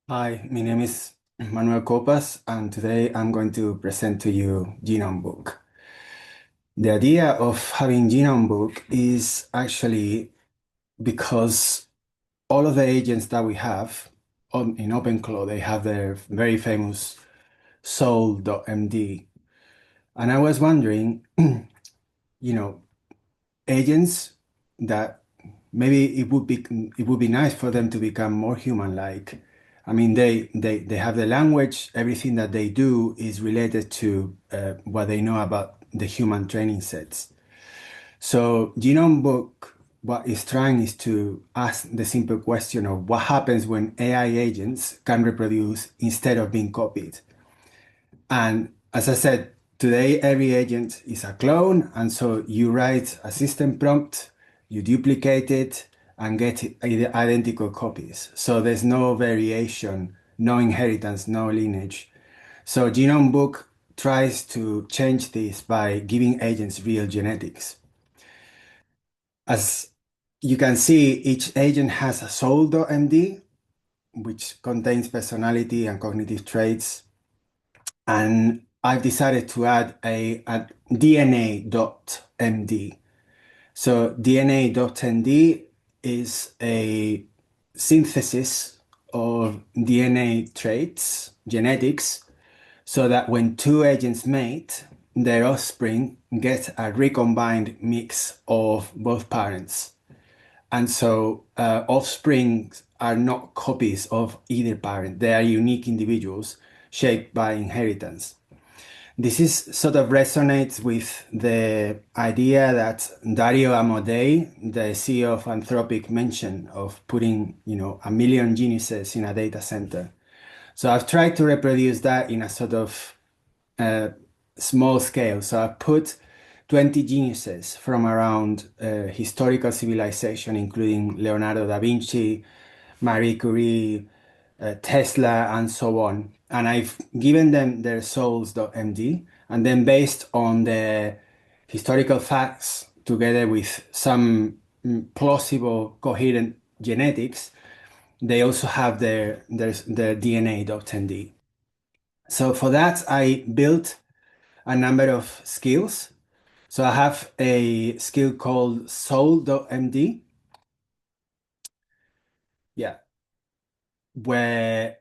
Hi, my name is Manuel Copas, and today I'm going to present to you Genomebook. The idea of having Genomebook is actually because all of the agents that we have in OpenClaw, they have their very famous soul.md. And I was wondering, you know, agents that maybe it would be nice for them to become more human-like. I mean, they have the language. Everything that they do is related to what they know about the human training sets. So Genome Book, what it's trying is to ask the simple question of what happens when AI agents can reproduce instead of being copied. And as I said, today every agent is a clone, and so you write a system prompt, you duplicate it, and get identical copies. So there's no variation, no inheritance, no lineage. So Genome Book tries to change this by giving agents real genetics. As you can see, each agent has a soul.md, which contains personality and cognitive traits. And I've decided to add a DNA.md. So DNA.md is a synthesis of DNA traits, genetics, so that when two agents mate, their offspring get a recombined mix of both parents. And so offspring are not copies of either parent. They are unique individuals shaped by inheritance. This is sort of resonates with the idea that Dario Amodei, the CEO of Anthropic, mentioned of putting, a million geniuses in a data center. So I've tried to reproduce that in a sort of uh, small scale. So I put 20 geniuses from around historical civilization, including Leonardo da Vinci, Marie Curie, Tesla, and so on. And I've given them their souls.md. And then based on the historical facts, together with some plausible, coherent genetics, they also have their DNA.md. So for that, I built a number of skills. So I have a skill called soul.md, yeah, where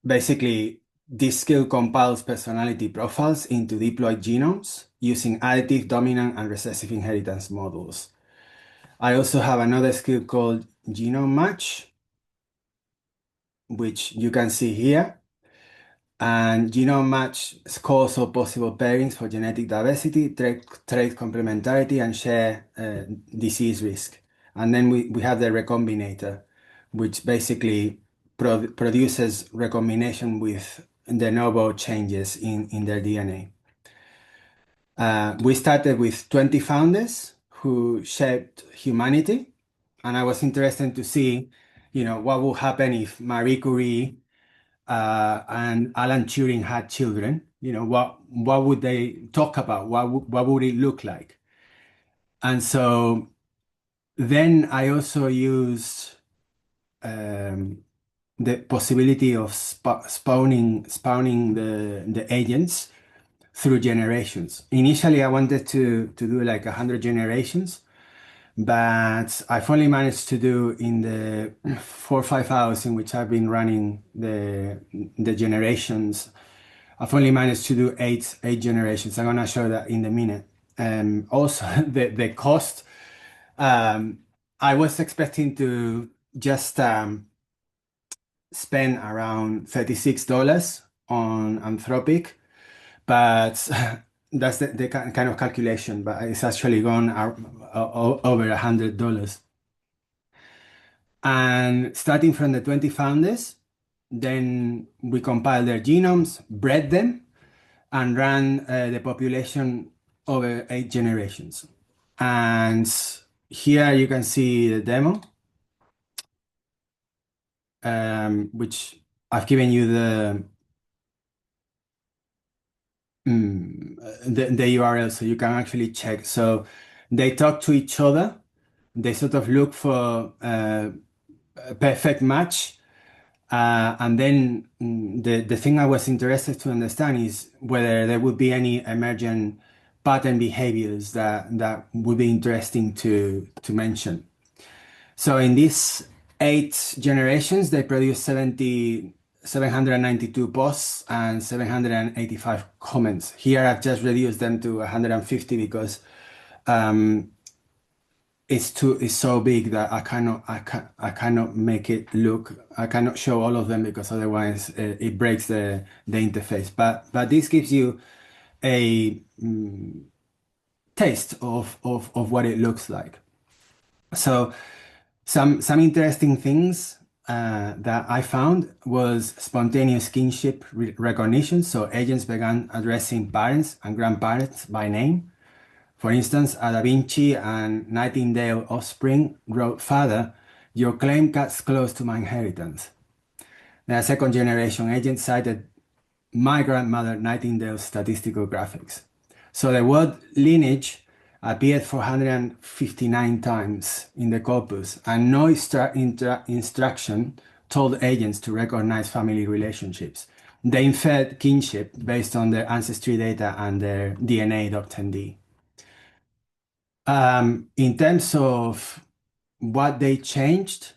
basically this skill compiles personality profiles into diploid genomes using additive, dominant, and recessive inheritance models. I also have another skill called genome match, which you can see here. And genome match scores of possible pairings for genetic diversity, trait complementarity, and share disease risk. And then we have the recombinator, which basically produces recombination with de novo changes in their DNA. We started with 20 founders who shaped humanity, and I was interested to see, what would happen if Marie Curie and Alan Turing had children. What would they talk about? What would it look like? And so then I also used um, the possibility of spawning the agents through generations. Initially, I wanted to do like 100 generations, but I've only managed to do in the 4 or 5 hours in which I've been running the generations. I've only managed to do eight generations. I'm gonna show that in a minute. Also, the cost. Um, I was expecting to just spend around $36 on Anthropic, but that's the kind of calculation. But it's actually gone over $100. And starting from the 20 founders, then we compiled their genomes, bred them, and ran the population over 8 generations. And here you can see the demo, which I've given you the URL so you can actually check. So they talk to each other. They sort of look for a perfect match. And then the thing I was interested to understand is whether there would be any emergent pattern behaviors that would be interesting to mention. So in these 8 generations, they produced 792 posts and 785 comments. Here I've just reduced them to 150 because um, it's so big that I cannot make it look. I cannot show all of them because otherwise it breaks the interface. But this gives you a taste of what it looks like. So some interesting things that I found was spontaneous kinship recognition. So agents began addressing parents and grandparents by name. For instance, a Da Vinci and Nightingale offspring wrote, "Father, your claim cuts close to my inheritance." The second generation agent cited my grandmother Nightingale's statistical graphics. So the word lineage appeared 459 times in the corpus, and no instruction told agents to recognize family relationships. They inferred kinship based on their ancestry data and their DNA.10d. In terms of what they changed,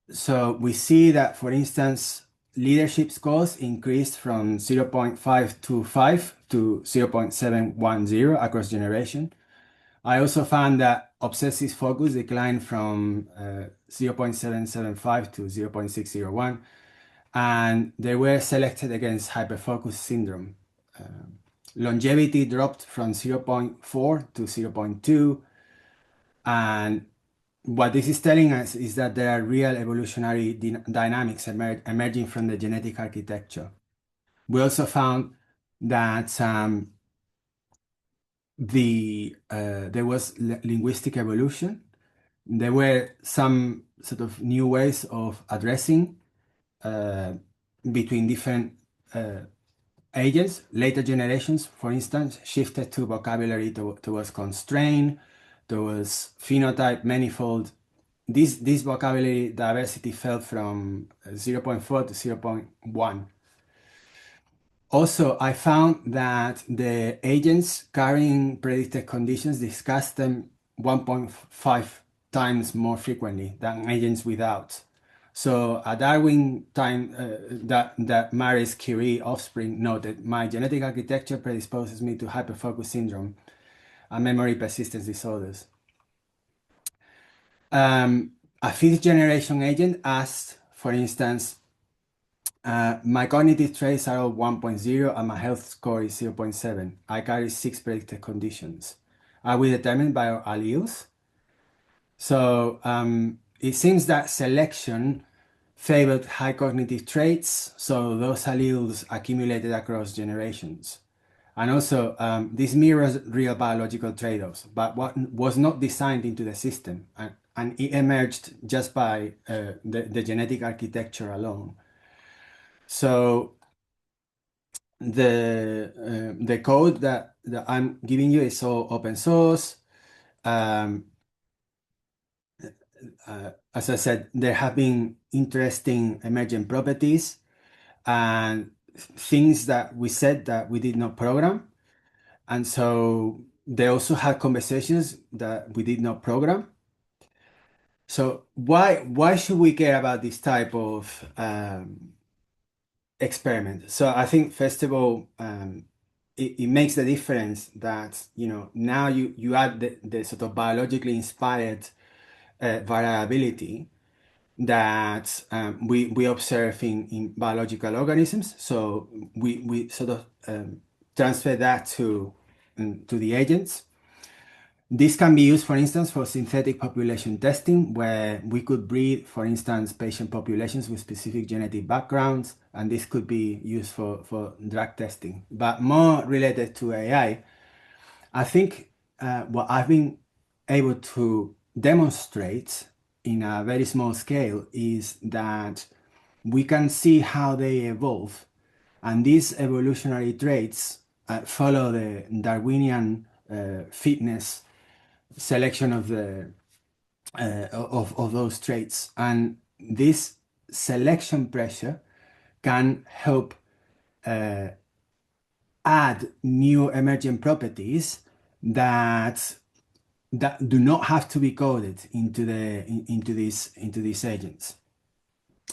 so we see that, for instance, leadership scores increased from 0.525 to 0.710 across generation. I also found that obsessive focus declined from 0.775 to 0.601, and they were selected against hyperfocus syndrome. Longevity dropped from 0.4 to 0.2, and what this is telling us is that there are real evolutionary dynamics emerging from the genetic architecture. We also found that there was linguistic evolution. There were some sort of new ways of addressing uh, between different agents. Later generations, for instance, shifted to vocabulary towards constraint, towards phenotype, manifold. This vocabulary diversity fell from 0.4 to 0.1. Also, I found that the agents carrying predicted conditions discussed them 1.5 times more frequently than agents without. So a Darwin time that marries Curie offspring noted, "My genetic architecture predisposes me to hyperfocus syndrome and memory persistence disorders." A fifth generation agent asked, for instance, "My cognitive traits are all 1.0 and my health score is 0.7. I carry 6 predicted conditions. Are we determined by our alleles?" So it seems that selection favored high cognitive traits, so those alleles accumulated across generations. And also, this mirrors real biological trade-offs, but what was not designed into the system, and it emerged just by the genetic architecture alone. So the code that I'm giving you is all open source. As I said, there have been interesting emergent properties and things that we said that we did not program. And so they also had conversations that we did not program. So why should we care about this type of experiment? So I think first of all, it makes the difference that now you add the sort of biologically inspired variability that we observe in biological organisms. So we sort of transfer that to the agents. This can be used, for instance, for synthetic population testing, where we could breed, for instance, patient populations with specific genetic backgrounds, and this could be used for drug testing. But more related to AI, I think what I've been able to demonstrate in a very small scale is that we can see how they evolve, and these evolutionary traits follow the Darwinian fitness selection of those traits, and this selection pressure can help add new emergent properties that do not have to be coded into these agents.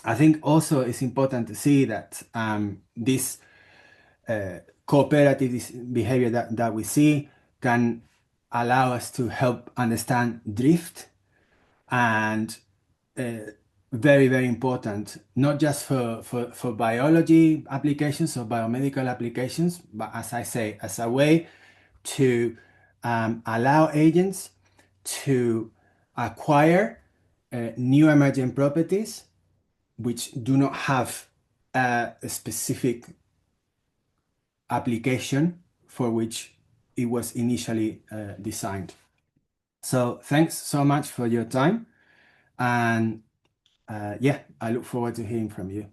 I think also it's important to see that this cooperative behavior that we see can allow us to help understand drift, and very, very important, not just for biology applications or biomedical applications, but as I say, as a way to allow agents to acquire new emergent properties which do not have a specific application for which it was initially designed. So thanks so much for your time, and yeah, I look forward to hearing from you.